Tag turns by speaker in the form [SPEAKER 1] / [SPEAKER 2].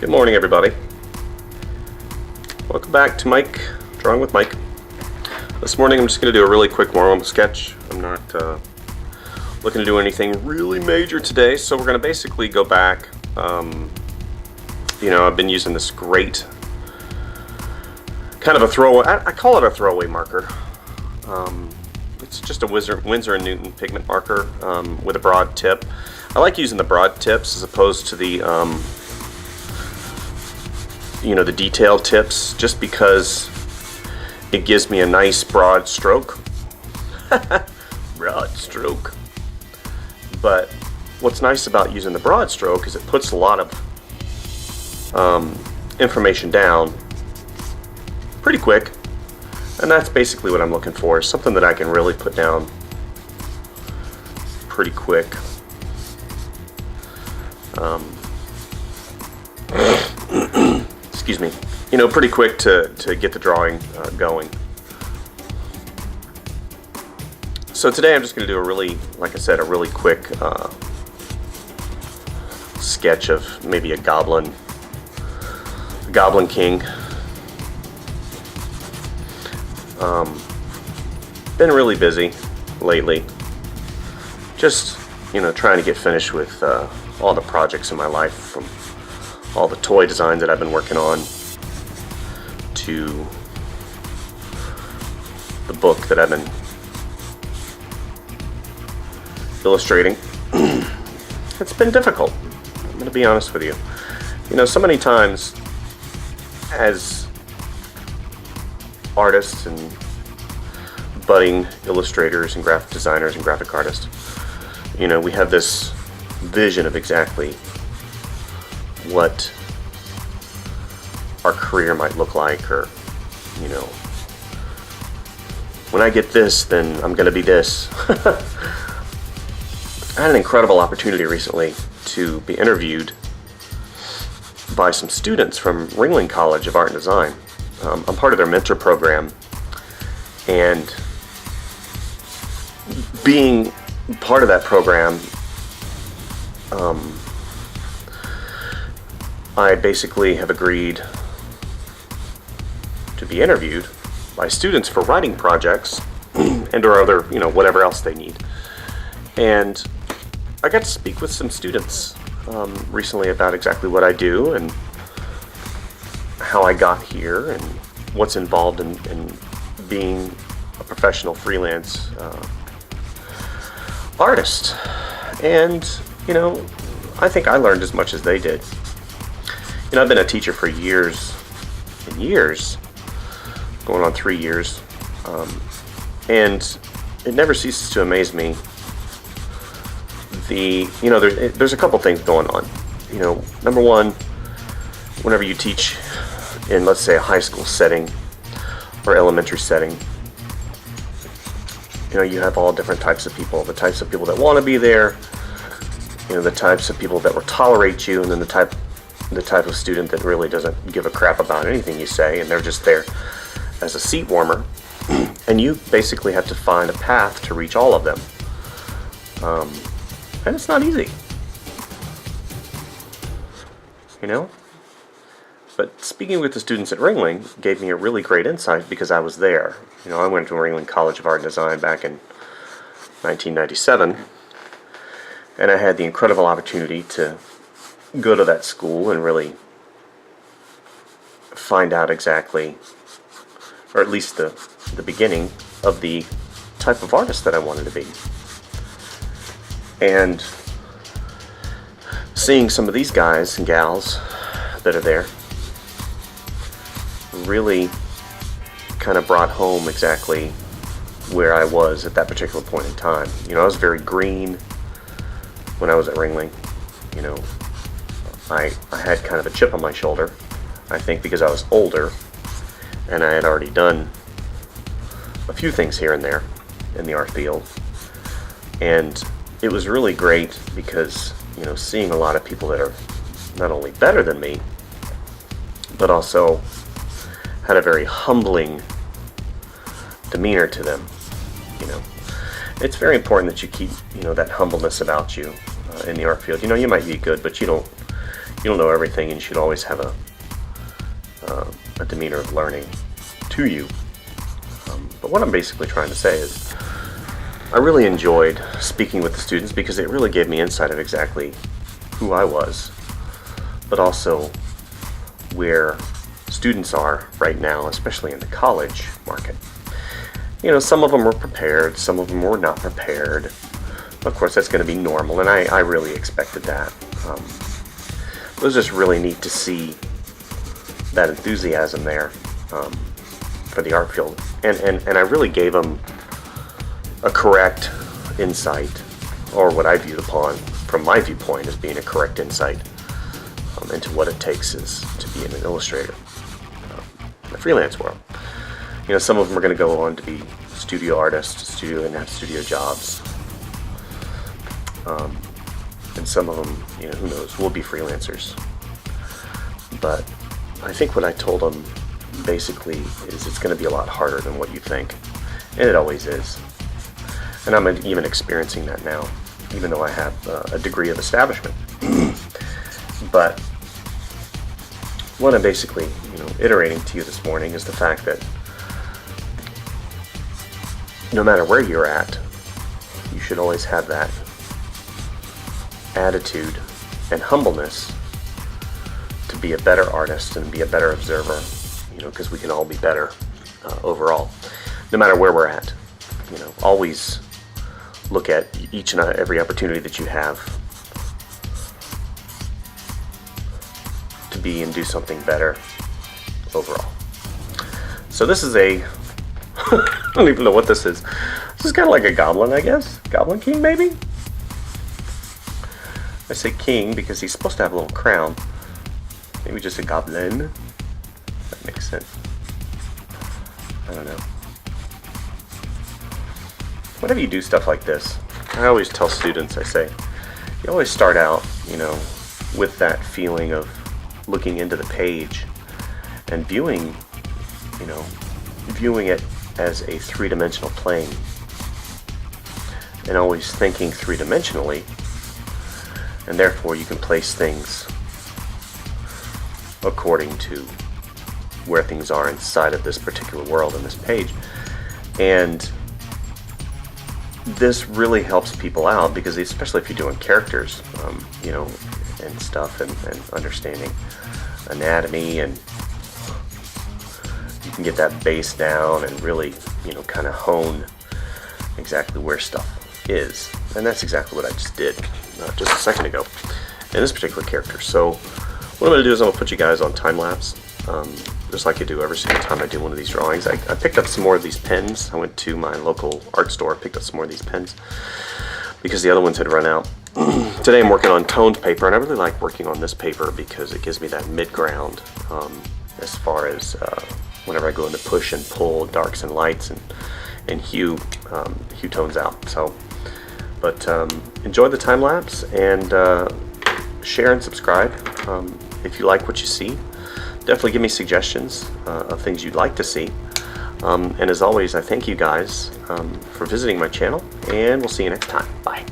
[SPEAKER 1] Good morning, everybody. Welcome back to Mike, Drawing with Mike. This morning I'm just going to do a really quick warm-up sketch. I'm not looking to do anything really major today, so we're going to basically go back. I've been using this great kind of a throwaway, I call it a throwaway marker. It's just a Winsor & Newton pigment marker with a broad tip. I like using the broad tips as opposed to the the detailed tips, just because it gives me a nice broad stroke. Broad stroke. But what's nice about using the broad stroke is it puts a lot of information down pretty quick, and that's basically what I'm looking for, something that I can really put down pretty quick. Excuse me, pretty quick to get the drawing going. So today I'm just going to do a really, like I said, a really quick sketch of maybe a goblin king. Been really busy lately, just trying to get finished with all the projects in my life, from all the toy designs that I've been working on to the book that I've been illustrating. It's been difficult, I'm going to be honest with you. So many times as artists and budding illustrators and graphic designers and graphic artists, we have this vision of exactly what our career might look like, or when I get this, then I'm going to be this. I had an incredible opportunity recently to be interviewed by some students from Ringling College of Art and Design. I'm part of their mentor program, and being part of that program, I basically have agreed to be interviewed by students for writing projects and or other, whatever else they need. And I got to speak with some students recently about exactly what I do and how I got here and what's involved in being a professional freelance artist. And, I think I learned as much as they did. I've been a teacher for years and years, going on 3 years, and it never ceases to amaze me. There's a couple things going on. Number one, whenever you teach in, let's say, a high school setting or elementary setting, you have all different types of people. The types of people that want to be there, the types of people that will tolerate you, and then the type of student that really doesn't give a crap about anything you say, and they're just there as a seat warmer. And you basically have to find a path to reach all of them. And it's not easy. But speaking with the students at Ringling gave me a really great insight, because I was there. I went to Ringling College of Art and Design back in 1997, and I had the incredible opportunity to go to that school and really find out exactly, or at least the beginning of the type of artist that I wanted to be. And seeing some of these guys and gals that are there really kind of brought home exactly where I was at that particular point in time. I was very green when I was at Ringling. I had kind of a chip on my shoulder, I think because I was older and I had already done a few things here and there in the art field. And it was really great because, seeing a lot of people that are not only better than me, but also had a very humbling demeanor to them. It's very important that you keep, that humbleness about you in the art field. You might be good, but you you don't know everything, and you should always have a demeanor of learning to you. But what I'm basically trying to say is I really enjoyed speaking with the students because it really gave me insight of exactly who I was, but also where students are right now, especially in the college market. You know, some of them were prepared, some of them were not prepared. Of course, that's going to be normal, and I really expected that. It was just really neat to see that enthusiasm there for the art field, and I really gave them a correct insight, or what I viewed upon from my viewpoint as being a correct insight into what it takes is to be an illustrator in the freelance world. You know, some of them are going to go on to be studio artists, and have studio jobs, and some of them, you know, who knows, will be freelancers. But I think what I told them basically is it's going to be a lot harder than what you think, and it always is. And I'm even experiencing that now, even though I have a degree of establishment. But what I'm basically, you know, iterating to you this morning is the fact that no matter where you're at, you should always have that attitude and humbleness to be a better artist and be a better observer, you know, because we can all be better overall, no matter where we're at. You know, always look at each and every opportunity that you have to be and do something better overall. So this is a, I don't even know what this is. This is kind of like a goblin, I guess. Goblin king, maybe? I say king because he's supposed to have a little crown. Maybe just a goblin. That makes sense. I don't know. Whenever you do stuff like this, I always tell students, I say, you always start out, you know, with that feeling of looking into the page and viewing, you know, viewing it as a three-dimensional plane, and always thinking three-dimensionally, and therefore you can place things according to where things are inside of this particular world in this page. And this really helps people out because, especially if you're doing characters, you know, and stuff, and understanding anatomy, and you can get that base down and really, you know, kind of hone exactly where stuff is. And that's exactly what I just did just a second ago in this particular character. So what I'm going to do is I'm going to put you guys on time lapse, just like I do every single time I do one of these drawings. I picked up some more of these pens. I went to my local art store, picked up some more of these pens because the other ones had run out. Today I'm working on toned paper, and I really like working on this paper because it gives me that mid-ground as far as whenever I go into push and pull, darks and lights, and hue tones out. So, but enjoy the time lapse, and share and subscribe if you like what you see. Definitely give me suggestions of things you'd like to see. And as always, I thank you guys for visiting my channel, and we'll see you next time. Bye.